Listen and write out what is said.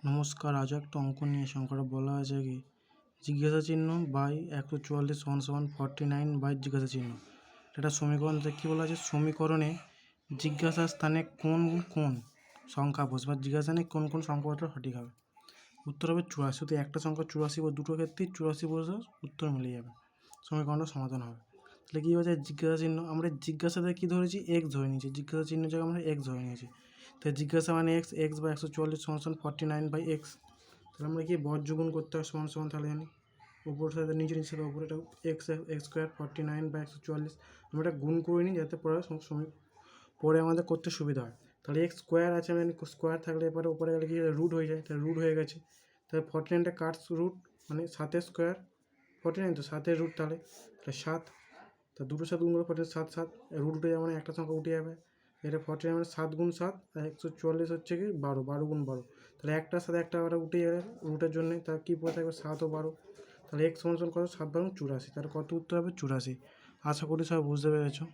নমস্কার, আজ একটা অঙ্ক নিয়ে সংখ্যাটা বলা আছে কি জিজ্ঞাসা চিহ্ন বাই 144 সমান 49 বাই জিজ্ঞাসা চিহ্ন। এটা সমীকরণ থেকে কী বলা আছে, সমীকরণে জিজ্ঞাসা স্থানে কোন কোন সংখ্যা বসবে বা জিজ্ঞাসা স্থানে কোন কোন সংখ্যাটা সঠিক হবে। উত্তর হবে 84। শুধু একটা সংখ্যা 84 বা দুটো ক্ষেত্রেই 84 বসে উত্তর মিলে যাবে, সমীকরণটা সমাধান হবে। তাহলে কী হচ্ছে জিজ্ঞাসা চিহ্ন, আমরা জিজ্ঞাসাতে কী ধরেছি, এক্স ধরে নিয়েছি। জিজ্ঞাসা চিহ্ন জায়গায় আমরা এক্স ধরে নিয়েছি। তাই জিজ্ঞাসা মানে এক্স, এক্স বা 144 সমান 49 বাই এক্স। তাহলে আমরা কি বর্জ্য গুণ করতে হয় সমান সমান, তাহলে জানি উপর সাথে নিচের সাথে উপরে এটা এক্স এক্স স্কোয়ার 49 বাই 144 আমরা এটা গুণ করে নিই যাতে পরে আমাদের করতে সুবিধা হয়। তাহলে এক্স স্কোয়ার আছে, মানে স্কোয়ার থাকলে এবারে উপরে গেলে কি রুট হয়ে যায়, তাহলে রুট হয়ে গেছে। তাহলে 49টা কাটস রুট, মানে 7 স্কোয়ার 49 তো 7 রুট, তাহলে 7। তা দুটোর সাথে গুণ করে 49 7 7 রুট উঠে যাবে, মানে একটা সংখ্যা উঠে যাবে। এটা 49 মানে 7 গুণ 7 আর 144 হচ্ছে কি 12, 12 গুণ 12। তাহলে একটার সাথে একটা আবার উঠে যাবে রুটের জন্য, তার কী পড়ে থাকবে 7 ও 12। তাহলে এক্স সমান কত, 7 12 84। তাহলে কত উত্তর হবে 84। আশা করি সবাই বুঝতে পেরেছো।